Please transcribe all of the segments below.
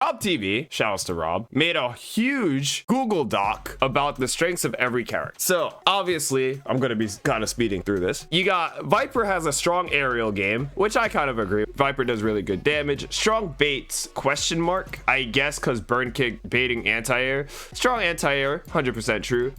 Rob TV, shouts to Rob, made a huge Google Doc about the strengths of every character. So obviously, I'm going to be kind of speeding through this. You got Viper has a strong aerial game, which I kind of agree. Viper does really good damage. Strong baits, question mark, I guess because burn kick baiting anti-air. Strong anti-air, 100% true.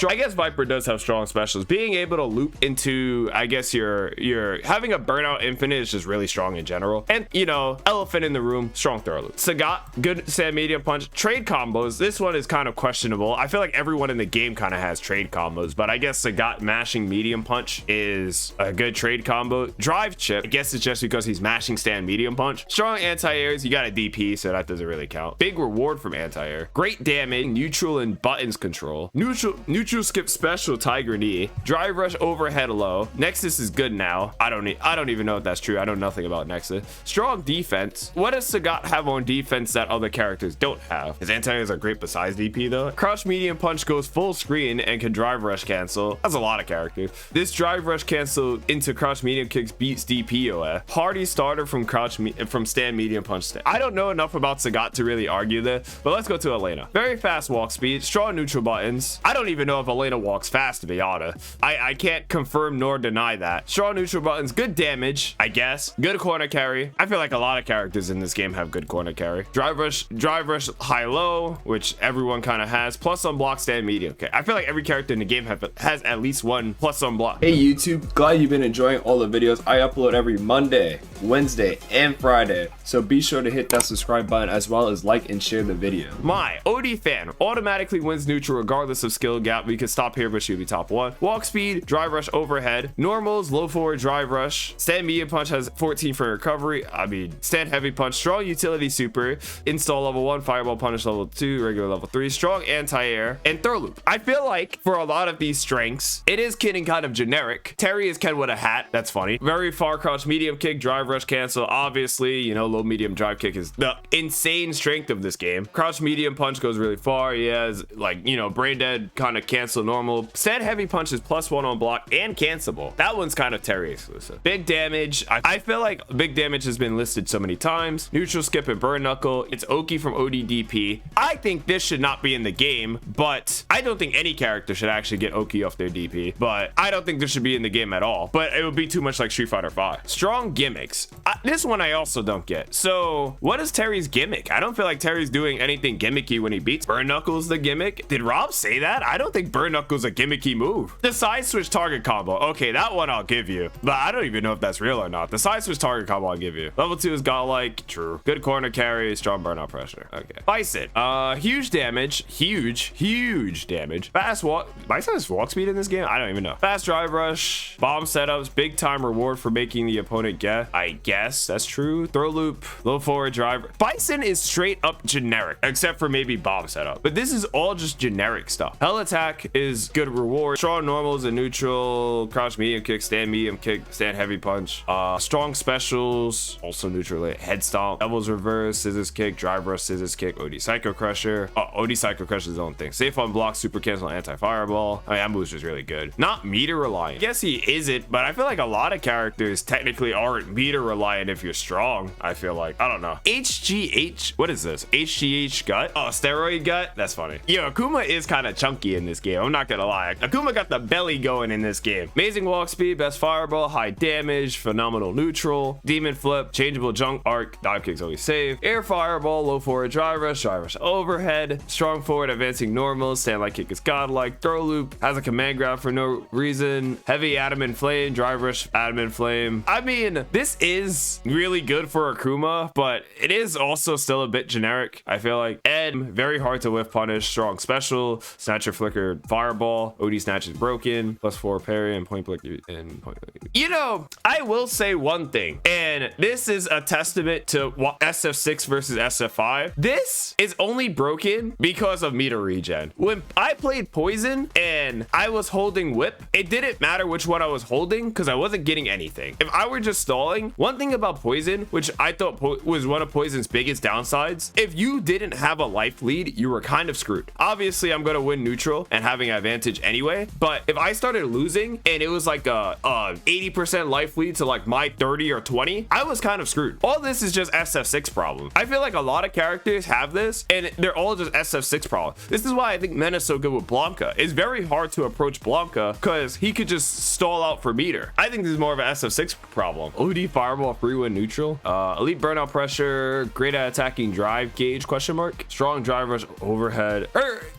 I guess Viper does have strong specials. Being able to loop into, I guess your having a burnout infinite is just really strong in general. And you know, elephant in the room, strong throw loop. Sagat, good stand medium punch. Trade combos, this one is kind of questionable. I feel like everyone in the game kind of has trade combos, but I guess Sagat mashing medium punch is a good trade combo. Drive chip, I guess it's just because he's mashing stand medium punch. Strong anti-airs, you got a DP, so that doesn't really count. Big reward from anti-air. Great damage, neutral and buttons control. Neutral skip special tiger knee. Drive rush overhead low. Nexus is good now. I don't even know if that's true. I know nothing about Nexus. Strong defense. What does Sagat have on defense that other characters don't have? His anti-airs are great besides DP though. Crouch medium punch goes full screen and can drive rush cancel. That's a lot of characters. This drive rush cancel into crouch medium kicks beats DPOA. Hardy starter from stand medium punch stand. I don't know enough about Sagat to really argue this, but let's go to Elena. Very fast walk speed, strong neutral buttons. I don't even know if Elena walks fast, to be honest. I can't confirm nor deny that. Strong neutral buttons, good damage, I guess. Good corner carry. I feel like a lot of characters in this game have good corner carry. Drive rush high low, which everyone kind of has. Plus on block stand medium. Okay, I feel like every character in the game has at least one plus on block. Hey YouTube, glad you've been enjoying all the videos I upload every Monday, Wednesday, and Friday. So be sure to hit that subscribe button as well as like and share the video. My OD fan automatically wins neutral regardless of skill gap. We could stop here, but she'll be top 1. Walk speed, drive rush overhead, normals, low forward drive rush. Stand medium punch has 14 for recovery. I mean, stand heavy punch, strong utility super, install level 1, fireball punish level 2, regular level 3, strong anti-air, and throw loop. I feel like for a lot of these strengths, it is Ken kind of generic. Terry is Ken with a hat. That's funny. Very far crouch medium kick, drive rush cancel. Obviously, you know, low medium drive kick is the insane strength of this game. Crouch medium punch goes really far. He has like, you know, brain dead kind of cancel normal. Stand heavy punch is +1 on block and cancelable. That one's kind of Terry exclusive. Big damage. I feel like big damage has been listed so many times. Neutral skip and burn knuckle. It's Oki from ODDP. I think this should not be in the game, but I don't think any character should actually get Oki off their DP, but I don't think this should be in the game at all, but it would be too much like Street Fighter 5. Strong gimmicks. This one I also don't get. So what is Terry's gimmick? I don't feel like Terry's doing anything gimmicky when he beats. Burn knuckles the gimmick. Did Rob say that? I don't think burn knuckles a gimmicky move. The side switch target combo. Okay, that one I'll give you, but I don't even know if that's real or not. The side switch target combo I'll give you. Level 2 is godlike. True. Good corner carry. Strong burnout pressure. Okay. Bison. Huge damage. Huge damage. Fast walk. Bison has walk speed in this game? I don't even know. Fast drive rush. Bomb setups. Big time reward for making the opponent guess. I guess that's true. Throw loop. Low forward drive. Bison is straight up generic, except for maybe bomb setup. But this is all just generic stuff. Hell attack is good reward. Strong normals and neutral. Crouch medium kick. Stand medium kick. Stand heavy punch. Strong specials. Also neutral. Head stomp. Devil's reverse. Scissors kick. Drive rush. Scissors kick. OD psycho crusher. OD psycho crusher is his own thing. Safe on block. Super cancel. Anti-fireball. I mean, that boost is really good. Not meter reliant. I guess he isn't, but I feel like a lot of characters technically aren't meter reliant if you're strong. I feel like, I don't know. HGH, what is this? HGH gut? Oh, steroid gut? That's funny. Yo, Akuma is kind of chunky in this game. I'm not gonna lie. Akuma got the belly going in this game. Amazing walk speed, best fireball, high damage, phenomenal neutral, demon flip, changeable junk arc, dive kicks always save, air fireball, low forward drive rush overhead, strong forward advancing normals, stand like kick is godlike, throw loop, has a command grab for no reason, heavy adamant flame, drive rush adamant flame. I mean, this is really good for Akuma, but it is also still a bit generic, I feel like. And very hard to whiff punish, strong special, snatcher flicker fireball, OD snatch is broken, +4 parry and point blank and point blank. You know, I will say one thing, and this is a testament to SF6 versus SF5. This is only broken because of meter regen. When I played Poison and I was holding whip, it didn't matter which one I was holding because I wasn't getting anything. If I were just stalling, one thing thing about Poison, which I thought was one of Poison's biggest downsides, if you didn't have a life lead, you were kind of screwed. Obviously, I'm going to win neutral and having advantage anyway, but if I started losing and it was like a 80% life lead to like my 30 or 20, I was kind of screwed. All this is just SF6 problem. I feel like a lot of characters have this and they're all just SF6 problem. This is why I think Men is so good with Blanka. It's very hard to approach Blanka because he could just stall out for meter. I think this is more of an SF6 problem. OD fireball, free win neutral, elite burnout pressure, great at attacking drive gauge, question mark, strong drive rush overhead.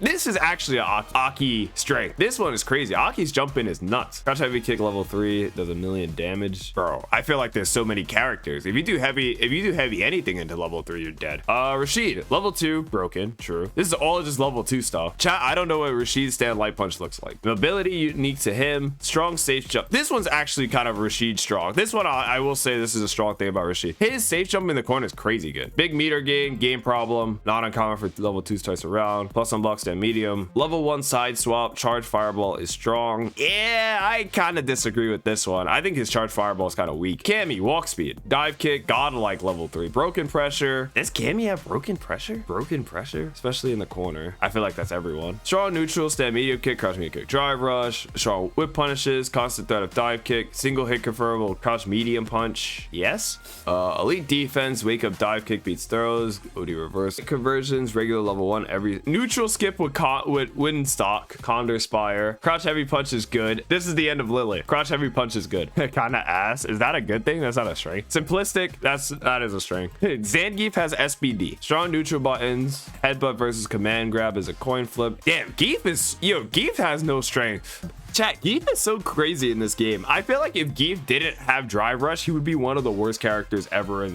This is actually a Aki strength. This one is crazy. Aki's jumping is nuts. Crouch heavy kick level 3 does 1,000,000 damage. Bro, I feel like there's so many characters. If you do heavy anything into level 3, you're dead. Rashid, level 2, broken, true. This is all just level 2 stuff. Chat, I don't know what Rashid's stand light punch looks like. Mobility unique to him, strong safe jump. This one's actually kind of Rashid strong. This one, I will say this is a strong thing about Rashid. His safe jump in the corner is crazy good. Big meter gain, game problem, not uncommon for level 2s twice around, plus unblock stand medium. Level 1 side swap, charge fireball is strong. Yeah, I kind of disagree with this one. I think his charge fireball is kind of weak. Cammy, walk speed, dive kick, godlike level 3, broken pressure. Does Cammy have broken pressure? Broken pressure, especially in the corner. I feel like that's everyone. Strong neutral, stand medium kick, crouch medium kick, drive rush, strong whip punishes, constant threat of dive kick, single hit confirmable, crouch medium punch. Yes. Elite defense, wake up dive kick beats throws, OD reverse conversions, regular level 1 every neutral skip with wind stock, condor spire, crouch heavy punch is good. This is the end of Lily. Crouch heavy punch is good. Kind of ass. Is that a good thing? That's not a strength. Simplistic, that is a strength. Zangief has SBD. Strong neutral buttons, headbutt versus command grab is a coin flip. Damn, Geef has no strength. Chat, Geef is so crazy in this game. I feel like if Geef didn't have drive rush, he would be one of the worst characters ever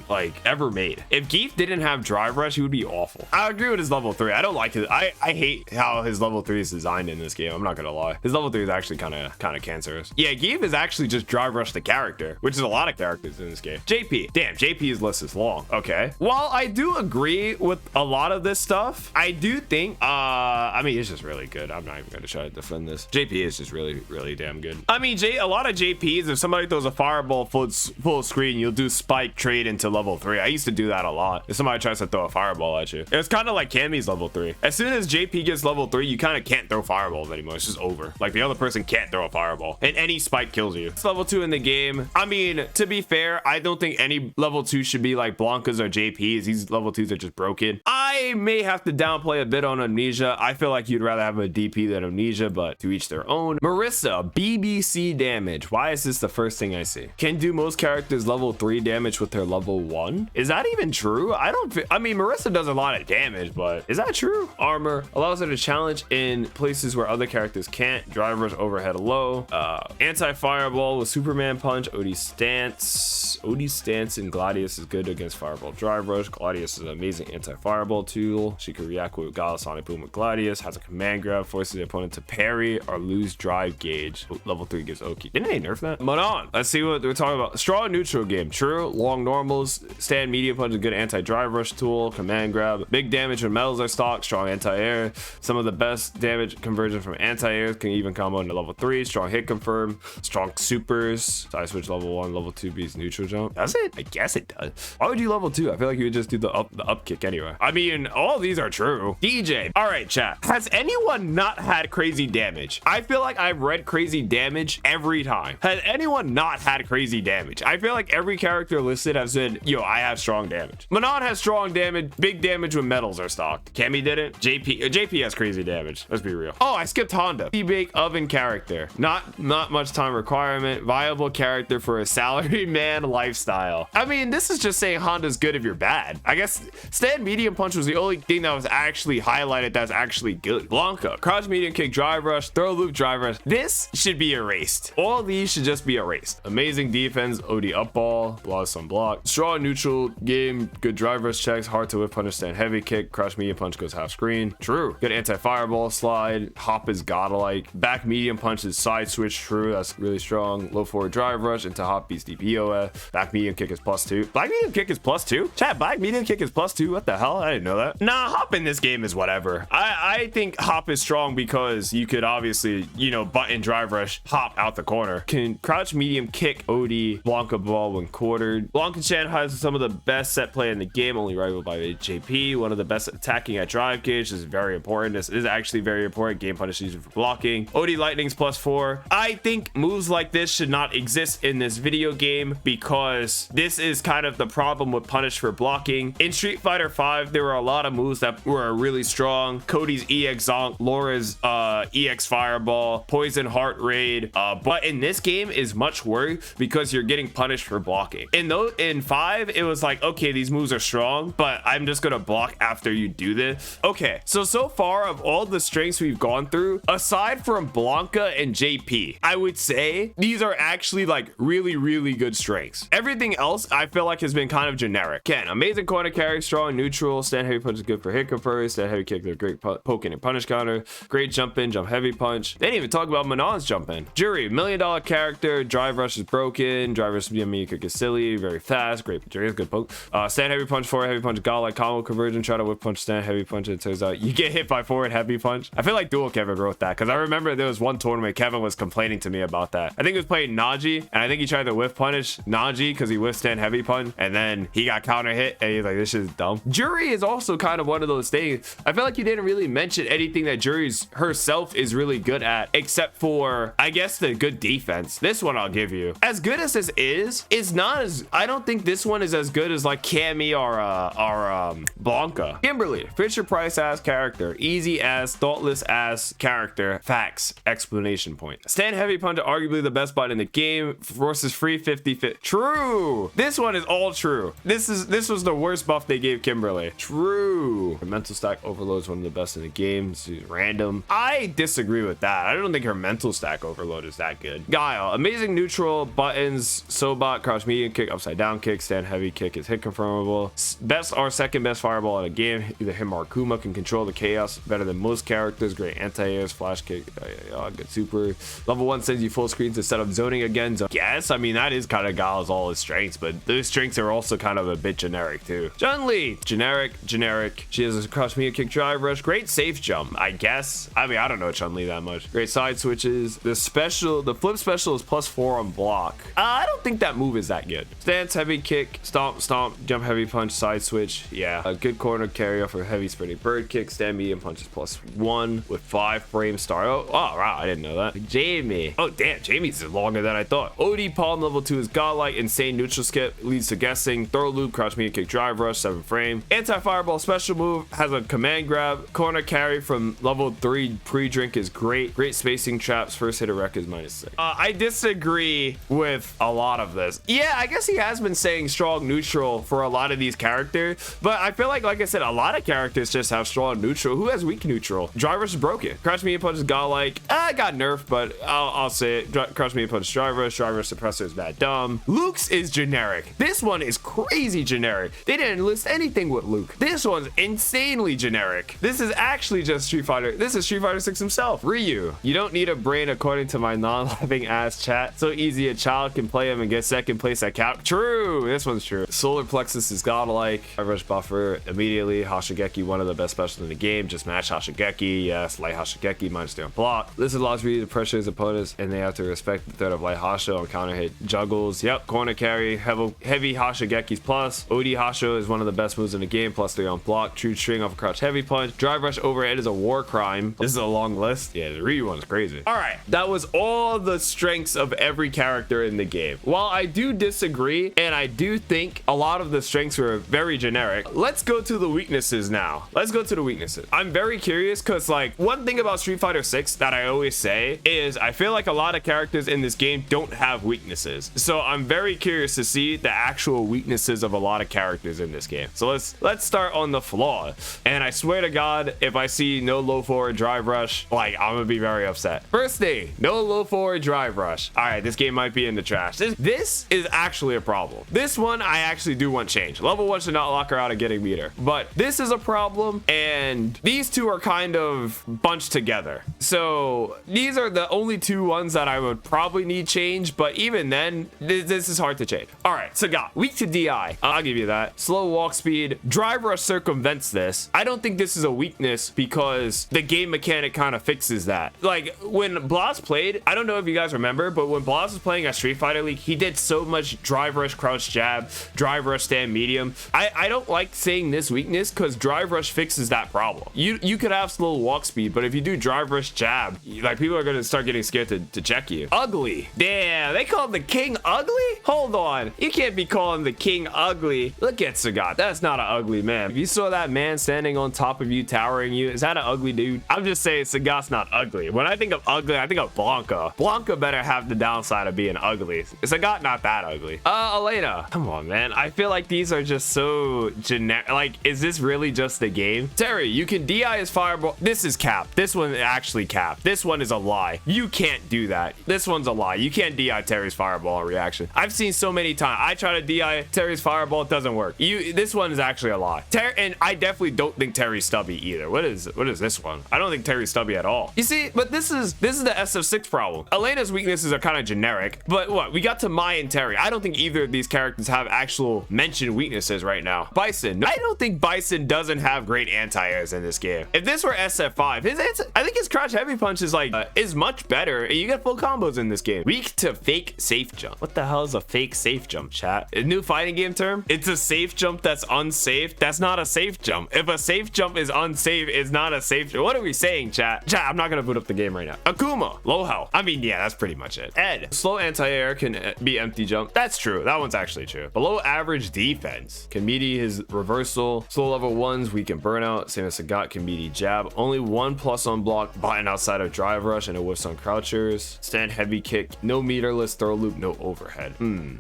made. If Geef didn't have drive rush, he would be awful. I agree with his level 3. I don't like it. I hate how his level 3 is designed in this game. I'm not gonna lie. His level 3 is actually kind of cancerous. Yeah, Geef is actually just drive rush the character, which is a lot of characters in this game. JP, damn, JP's list is long. Okay. While I do agree with a lot of this stuff, I do think, I mean, it's just really good. I'm not even gonna try to defend this. JP is just really damn good. I mean, a lot of JPs, if somebody throws a fireball full screen, you'll do spike trade into level 3. I used to do that a lot. If somebody tries to throw a fireball at you, it's kind of like Cammy's level 3. As soon as JP gets level 3, you kind of can't throw fireballs anymore. It's just over. Like, the other person can't throw a fireball and any spike kills you. It's level 2 in the game. I mean, to be fair, I don't think any level 2 should be like Blankas or JPs. These level 2s are just broken. I may have to downplay a bit on Amnesia. I feel like you'd rather have a DP than Amnesia, but to each their own. Marisa, BBC damage. Why is this the first thing I see? Can do most characters level 3 damage with their level 1. Is that even true? I mean, Marisa does a lot of damage, but is that true? Armor allows her to challenge in places where other characters can't. Drivers overhead low. Anti-fireball with Superman punch. OD stance in Gladius is good against fireball drive rush. Gladius is an amazing anti-fireball tool. She can react with Guile, Sonic Boom with Gladius. Has a command grab, forces the opponent to parry or lose drive gauge. Level 3 gives Oki. Didn't they nerf that? Manon. Let's see what we're talking about. Strong neutral game. True. Long normals. Stand medium punch is a good anti-drive rush tool. Command grab. Big damage when metals are stocked. Strong anti-air. Some of the best damage conversion from anti-air can even combo into level 3. Strong hit confirm. Strong supers. Side switch level 1. Level 2 beats neutral jump. Does it? I guess it does. Why would you level 2? I feel like you would just do the up kick anyway. I mean, all of these are true. DJ. All right, chat. Has anyone not had crazy damage? I feel like I've read crazy damage every time. Has anyone not had crazy damage? I feel like every character listed has said, yo, I have strong damage. Manon has strong damage, big damage when metals are stocked. Cammy didn't. JP has crazy damage. Let's be real. Oh, I skipped Honda. Bake oven character. Not much time requirement. Viable character for a salary man lifestyle. I mean, this is just saying Honda's good if you're bad. I guess stand medium punch was the only thing that was actually highlighted that's actually good. Blanka, crouch medium kick, drive rush, throw loop, drive rush. This should be erased. All these should just be erased. Amazing defense, OD up ball, Dhalsim block. Strong neutral game, good drive rush checks, hard to whip punish, stand heavy kick, crouch medium punch goes half screen. True. Good anti-fireball slide, hop is godlike. Back medium punch is side switch, true. That's really strong. Low forward drive rush into hop beats DPOF. Back medium kick is +2. Black medium kick is +2? Chat, black medium kick is +2? What the hell? I didn't know know that. Nah, hop in this game is whatever. I think hop is strong because you could obviously, you know, button drive rush, hop out the corner. Can crouch medium kick OD Blanka ball when quartered. Blanka Chan has some of the best set play in the game, only rivaled by JP. One of the best attacking at drive gauge. This is very important. This is actually very important. Game punish used for blocking. OD Lightning's +4. I think moves like this should not exist in this video game because this is kind of the problem with punish for blocking. In Street Fighter 5, there were a lot of moves that were really strong. Cody's EX Zonk, Laura's EX Fireball, Poison Heart Raid. But in this game is much worse because you're getting punished for blocking. In 5, it was like, okay, these moves are strong, but I'm just gonna block after you do this. Okay, so far of all the strengths we've gone through, aside from Blanka and JP, I would say these are actually like really good strengths. Everything else I feel like has been kind of generic. Ken, amazing corner carry, strong neutral, stand heavy punch is good for hit confirm, stand heavy kick, they're great poking and punish counter, great jump in, jump heavy punch. They didn't even talk about Manon's jump in. Juri, $1 million character, drive rush is broken, drive rush me kick is silly, very fast, great Juri is good poke. Stand heavy punch, forward heavy punch, Guile like combo conversion, try to whip punch, stand heavy punch, it turns out you get hit by forward heavy punch. I feel like Dual Kevin wrote that because I remember there was one tournament Kevin was complaining to me about that. I think he was playing Naji and I think he tried to whiff punish Naji because he withstand heavy punch and then he got counter hit and he's like, this shit is dumb. Juri is also kind of one of those things. I feel like you didn't really mention anything that Juri's herself is really good at except for, I guess, the good defense. This one I'll give you. As good as this is, it's not as, I don't think this one is as good as like Cammy or Blanka. Kimberly, Fisher Price ass character, easy ass, thoughtless ass character, facts, explanation point. Stand heavy punch, arguably the best button in the game, versus free 50-50. True. This one is all true. This was the worst buff they gave Kimberly. True. Her mental stack overload is one of the best in the game. She's random. I disagree with that. I don't think her mental stack overload is that good. Guile, amazing neutral buttons, Sobot, crouch medium kick, upside down kick, stand heavy kick is hit confirmable. Best or second best fireball in the game. Either him or Akuma can control the chaos better than most characters. Great anti-airs, flash kick, good super. Level 1 sends you full screens instead of zoning again. So yes, I mean that is kind of Guile's all his strengths, but those strengths are also kind of a bit generic too. Chun-Li, generic. She has a crouch medium kick drive rush, great safe jump, I guess. I mean, I don't know Chun-Li that much. Great side switches. The flip special is +4 on block. I don't think that move is that good. Stance heavy kick, stomp, jump heavy punch, side switch. Yeah, a good corner carry off a heavy spreading bird kick, stand medium punch is +1 with 5 frame star. Oh wow, I didn't know that. Jamie. Oh damn, Jamie's longer than I thought. OD palm level 2 is godlike, insane neutral skip, leads to guessing, throw loop, crouch medium kick, drive rush, 7 frame. Anti-fireball special move, has a command grab, corner carry from level 3 pre-drink is great. Great spacing traps, first hit a wreck is -6. I disagree with a lot of this. Yeah, I guess he has been saying strong neutral for a lot of these characters, but I feel like I said, a lot of characters just have strong neutral. Who has weak neutral? Drivers is broken. Crouch medium punch is godlike. I got nerfed, but I'll say it. Crouch medium punch driver suppressor is bad dumb. Luke's is generic. This one is crazy generic. They didn't list anything with Luke. This one's insanely generic. This is actually just Street Fighter. This is Street Fighter 6 himself. Ryu, you don't need a brain according to my non-laughing ass chat. So easy a child can play him and get second place at count. True, this one's true. Solar plexus is godlike. I rush buffer immediately. Hashigeki, one of the best specials in the game. Just match Hashigeki. Yes, light Hashigeki, -3 on block. This allows Ryu to pressure his opponents and they have to respect the threat of light Hasho on counter hit juggles. Yep, corner carry, heavy Hashigeki's plus. OD Hasho is one of the best moves in the game, +3 on block. True string off a crouch heavy punch. Drive rush overhead is a war crime. This is a long list. Yeah, the Ryu one's crazy. All right, that was all the strengths of every character in the game. While I do disagree and I do think a lot of the strengths were very generic, let's go to the weaknesses now. Let's go to the weaknesses. I'm very curious because like one thing about Street Fighter 6 that I always say is I feel like a lot of characters in this game don't have weaknesses. So I'm very curious to see the actual weaknesses of a lot of characters in this game. So let's start on the flaw. And I swear to God, if I see no low forward drive rush, like I'm gonna be very upset. First thing, no low forward drive rush. All right, this game might be in the trash. This is actually a problem. This one I actually do want change. Level 1 should not lock her out of getting meter. But this is a problem and these two are kind of bunched together. So these are the only two ones that I would probably need change, but even then, this is hard to change. All right, Sagat, weak to DI. I'll give you that. Slow walk speed, drive rush circumvents this. I don't think this is a weakness because the game mechanic kind of fixes that. Like when Blas played, I don't know if you guys remember, but when Blas was playing at Street Fighter League, he did so much drive rush, crouch jab, drive rush, stand medium. I don't like saying this weakness because drive rush fixes that problem. You could have slow walk speed, but if you do drive rush jab, like people are gonna start getting scared to check you. Ugly. Damn, they call him the king ugly? Hold on. You can't be calling the king ugly. Look at Sagat. That's not an ugly man. If you saw that man standing on top of you, towering you, is that an ugly dude? I'm just saying Sagat's not ugly. When I think of ugly, I think of Blanka. Blanka better have the downside of being ugly. Sagat not that ugly. Elena. Come on, man. I feel like these are just so generic. Like, is this really just the game? Terry, you can DI his fireball. This is cap. This one actually cap. This one is a lie. You can't do that. This one's a lie. You can't DI Terry's fireball reaction. I've seen so many times. I try to DI Terry's fireball. It doesn't work. This one is actually a lie. And I definitely don't think Terry's stubby either. What is this one? I don't think Terry's stubby at all. You see, but this is the SF6 problem. Elena's weaknesses are kind of generic, but what? We got to Mai and Terry. I don't think either of these characters have actual mentioned weaknesses right now. Bison. I don't think Bison doesn't have great anti-airs in this game. If this were SF5, I think his crouch heavy punch is like is much better. You get full combos in this game. Weak to fake safe jump. What the hell is a fake safe jump, chat? A new fighting game term? It's a safe jump that's unsafe. That's not a safe jump. If a safe jump is unsafe, it's not a safe jump. What are we saying, chat? Chat, I'm not gonna boot up the game right now. Akuma, low health. I mean, yeah, that's pretty much it. Ed, slow anti-air can be empty jump. That's true. That one's actually true. Below average defense. Can meaty his reversal. Slow level ones, weak and burnout. Same as Sagat, can meaty jab. Only 1+ on block, button outside of drive rush, and it whiffs on crouchers. Stand heavy kick. No meterless throw loop, no overhead.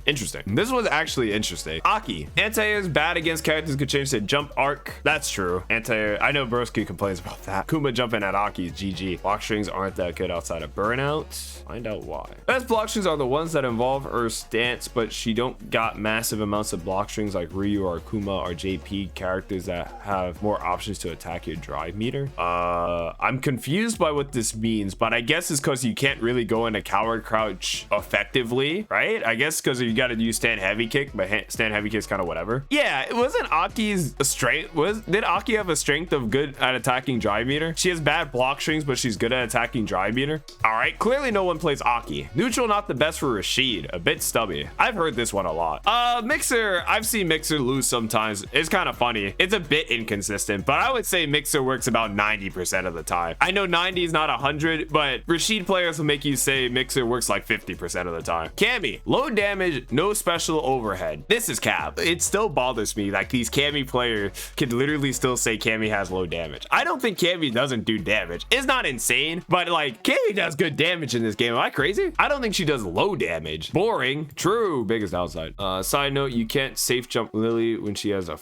Interesting. This was actually interesting. Aki, anti-air is bad against characters could change to jump arc. That's true. Anti-air, I know Broski complains about that. Kuma jumping at Aki's GG. Block strings aren't that good outside of burnout. Find out why. Best block strings are the ones that involve her stance, but she don't got massive amounts of block strings like Ryu or Akuma or JP, characters that have more options to attack your drive meter. I'm confused by what this means, but I guess it's because you can't really go into coward crouch effectively, right? I guess because you got to use stand heavy kick, but stand heavy kick is kind of whatever. Yeah, it wasn't Aki's strength. Did Aki have a strength of good at attacking drive meter? She has bad block strings, but she's good at attacking drive meter. All right, clearly no one plays Aki. Neutral not the best for Rashid, a bit stubby. I've heard this one a lot. Mixer, I've seen Mixer lose sometimes. It's kind of funny. It's a bit inconsistent, but I would say Mixer works about 90% of the time. I know 90 is not 100, but Rashid players will make you say Mixer works like 50% of the time. Cammy, low damage, no special overhead. This is cap. It still bothers me like these Cammy players can literally still say Cammy has low damage. I don't think Cammy doesn't do damage. It's not insane, but like Cammy does good damage in this game. Am I crazy? I don't think she does low damage. Boring. True. Biggest downside. Side note, you can't safe jump Lily when she has a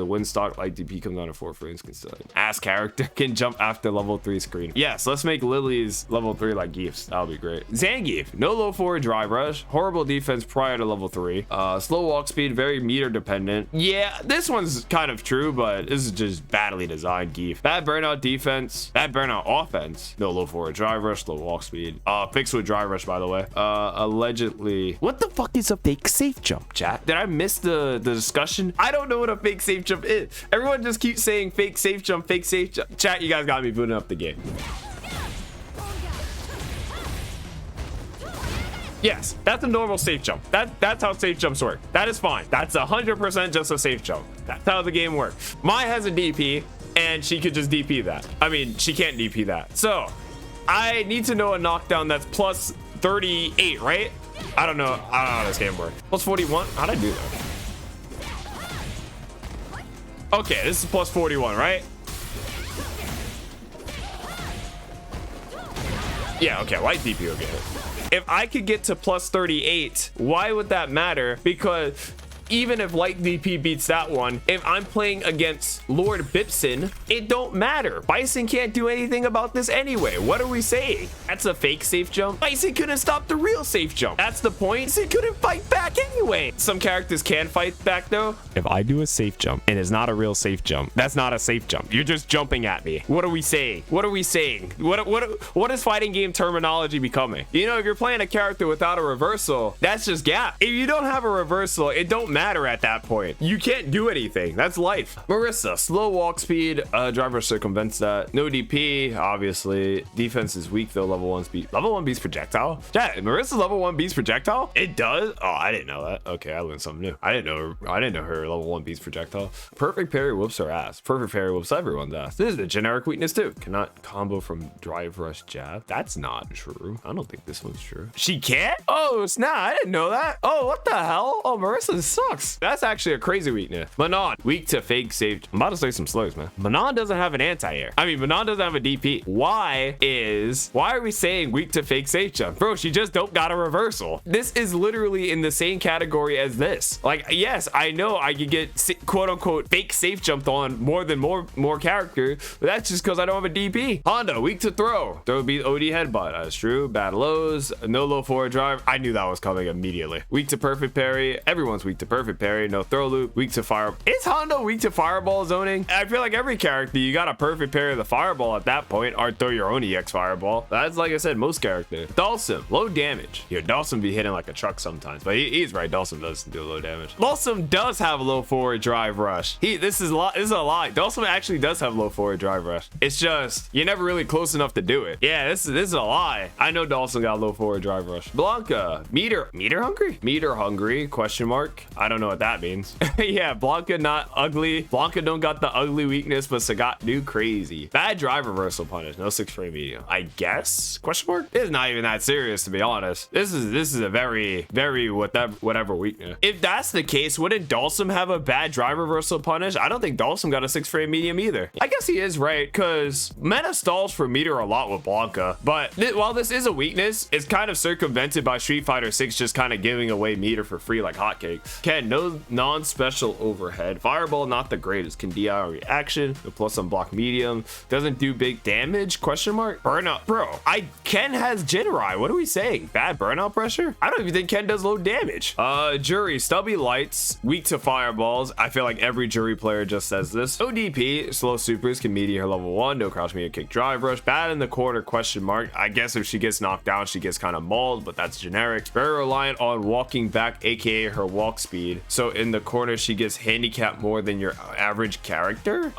wind stock. Like DP comes on a 4 frames can still ass character can jump after level 3 screen. Yes, let's make Lily's level 3 like Geefs. That'll be great. Zangief, no low forward drive rush, horrible defense prior to level 3, slow walk speed, very meter dependent. Yeah, this one's kind of true, but this is just badly designed Geef. Bad burnout defense, bad burnout offense, no low forward drive rush, low walk speed. Fixed with drive rush, by the way. Allegedly, what the fuck is a fake safe jump, chat? Did I miss the discussion? I don't know what a fake safe jump is. Everyone just keeps saying fake safe jump, fake safe jump. Chat, you guys got me booting up the game. Yes, that's a normal safe jump. That's how safe jumps work. That is fine. That's 100% just a safe jump. That's how the game works. Mai has a DP, and she could just DP that. I mean, she can't DP that. So, I need to know a knockdown that's plus 38, right? I don't know how this game works. Plus 41? How'd I do that? Okay, this is plus 41, right? Yeah, okay, light DP will get it. If I could get to plus 38, why would that matter? Because even if light DP beats that one, if I'm playing against Lord Bipson, it don't matter. Bison can't do anything about this anyway. What are we saying? That's a fake safe jump. Bison couldn't stop the real safe jump. That's the point. Bison couldn't fight back anyway. Some characters can fight back though. If I do a safe jump and it's not a real safe jump, that's not a safe jump. You're just jumping at me. What are we saying? What are we saying? What is fighting game terminology becoming? You know, if you're playing a character without a reversal, that's just gap. If you don't have a reversal, it don't matter matter at that point. You can't do anything. That's life. Marisa, slow walk speed. Driver circumvents that. No DP, obviously. Defense is weak though. Level 1 speed. Level 1 beats projectile? Yeah, Marisa's level 1 beats projectile? It does? Oh, I didn't know that. Okay, I learned something new. I didn't know her level 1 beats projectile. Perfect parry whoops her ass. Perfect parry whoops everyone's ass. This is a generic weakness too. Cannot combo from drive rush jab. That's not true. I don't think this one's true. She can't? Oh, snap. I didn't know that. Oh, what the hell? Oh, Marisa sucks. That's actually a crazy weakness. Manon, weak to fake save. I'm about to say some slurs, man. Manon doesn't have an anti-air. I mean, Manon doesn't have a DP. Why are we saying weak to fake safe jump? Bro, she just don't got a reversal. This is literally in the same category as this. Like, yes, I know I could get quote unquote fake safe jumped on more than more character, but that's just because I don't have a DP. Honda, weak to throw. Throw beat OD headbutt. That's true. Bad lows. No low forward drive. I knew that was coming immediately. Weak to perfect parry. Everyone's weak to perfect parry. No throw loop. Weak to fire. Is Honda weak to fireball zoning? I feel like every character, you got a perfect parry of the fireball at that point, or throw your own EX fireball. That's, like I said, most characters. Dhalsim, low damage. Yo, Dhalsim be hitting like a truck sometimes, but he's right. Dhalsim does do low damage. Dhalsim does have a low forward drive rush. This is a lie. Dhalsim actually does have low forward drive rush. It's just you're never really close enough to do it. Yeah, this is a lie. I know Dhalsim got low forward drive rush. Blanka, meter hungry? Meter hungry? Question mark. I don't know what that means. Yeah, Blanka not ugly. Blanka don't got the ugly weakness, but Sagat do crazy. Bad drive reversal punish. No 6 frame medium. I guess? Question mark. It's not even that serious, to be honest. This is a very whatever weakness. If that's the case, wouldn't Dhalsim have a bad drive reversal punish? I don't think Dhalsim got a 6 frame medium either. I guess he is right, because meta stalls for meter a lot with Blanka, but while this is a weakness, it's kind of circumvented by Street Fighter 6 just kind of giving away meter for free like hotcakes. Ken, no non-special overhead. Fireball, not the greatest. Can DI reaction. No plus on block medium. Doesn't do big damage? Question mark. Burnout. Bro, Ken has Jinrai. What are we saying? Bad burnout pressure? I don't even think Ken does low damage. Juri, stubby lights, weak to fireballs. I feel like every Juri player just says this. ODP, slow supers, can meteor level 1, no crouch meteor kick drive rush. Bad in the corner? Question mark. I guess if she gets knocked down, she gets kind of mauled, but that's generic. Very reliant on walking back, aka her walk speed. So in the corner, she gets handicapped more than your average character.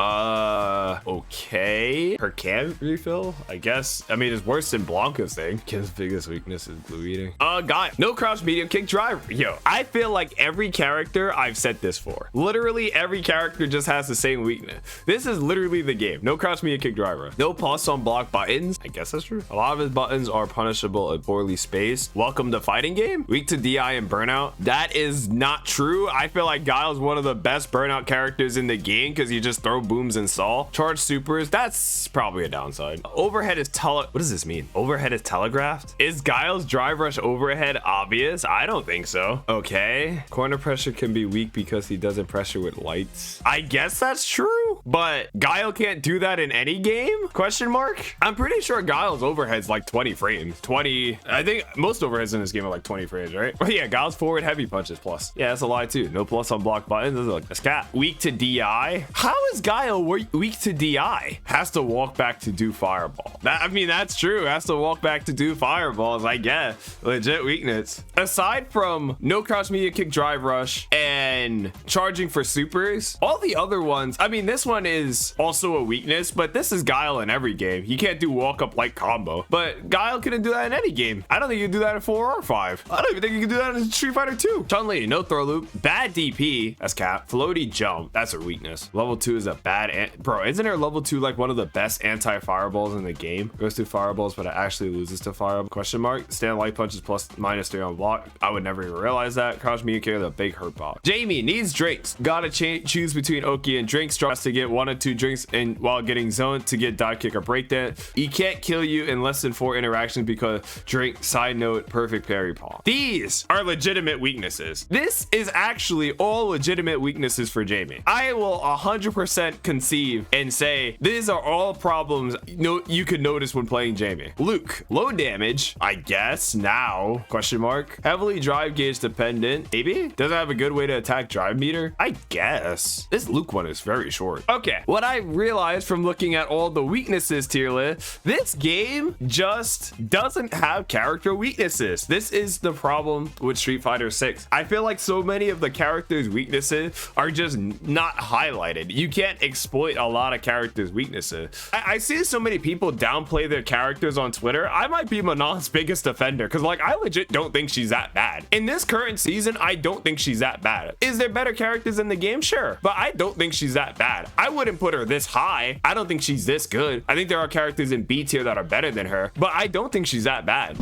Okay. Her cam refill, I guess. I mean, it's worse than Blanka's thing. Ken's biggest weakness is blue eating. Guile, no crouch medium kick drive. Yo, I feel like every character I've said this for. Literally every character just has the same weakness. This is literally the game. No crouch medium kick driver. No plus on block buttons. I guess that's true. A lot of his buttons are punishable and poorly spaced. Welcome to fighting game. Weak to DI and burnout. That is not true. I feel like Guile's one of the best burnout characters in the game because you just throw booms and Saul. Charge supers. That's probably a downside. Overhead is what does this mean? Overhead is telegraphed? Is Guile's drive rush overhead obvious? I don't think so. Okay. Corner pressure can be weak because he doesn't pressure with lights. I guess that's true, but Guile can't do that in any game? Question mark? I'm pretty sure Guile's overhead's like 20 frames. 20. I think most overheads in this game are like 20 frames, right? Oh yeah, Guile's forward heavy punches plus. Yeah, that's a lie too. No plus on block buttons. This is like a scat. Weak to DI. How is Guile weak to DI? Has to walk back to do fireball. I mean, that's true. Has to walk back to do fireballs, I guess. Legit weakness. Aside from no crouch media kick drive rush and charging for supers, all the other ones, I mean, this one is also a weakness, but this is Guile in every game. You can't do walk up like combo, but Guile couldn't do that in any game. I don't think you can do that in 4 or 5. I don't even think you can do that in Street Fighter 2. Chun-Li, no throw loop. Bad DP. That's cap. Floaty jump. That's her weakness. Level 2 is a bad bro, isn't her level 2 like one of the best anti-fireballs in the game? Goes through fireballs, but it actually loses to fireball? Question mark. Stand light punches plus -3 on block. I would never even realize that. Crouch me carry the big hurt box. Jamie needs drinks. Gotta choose between Oki and drinks. Tries to get 1 or 2 drinks and while getting zoned to get dive kick or break that. He can't kill you in less than 4 interactions because drink. Side note, perfect parry paw. These are legitimate weaknesses. This is actually all legitimate weaknesses for Jamie. I will 100% conceive and say these are all problems you could notice when playing Jamie. Luke, low damage, I guess now, question mark. Heavily drive gauge dependent, maybe? Doesn't have a good way to attack attack drive meter? I guess. This Luke one is very short. Okay, what I realized from looking at all the weaknesses tier list, this game just doesn't have character weaknesses. This is the problem with Street Fighter 6. I feel like so many of the characters' weaknesses are just not highlighted. You can't exploit a lot of characters' weaknesses. I see so many people downplay their characters on Twitter. I might be Manon's biggest offender because like I legit don't think she's that bad. In this current season, I don't think she's that bad. Is there better characters in the game? Sure, but I don't think she's that bad. I wouldn't put her this high. I don't think she's this good. I think there are characters in B tier that are better than her, but I don't think she's that bad.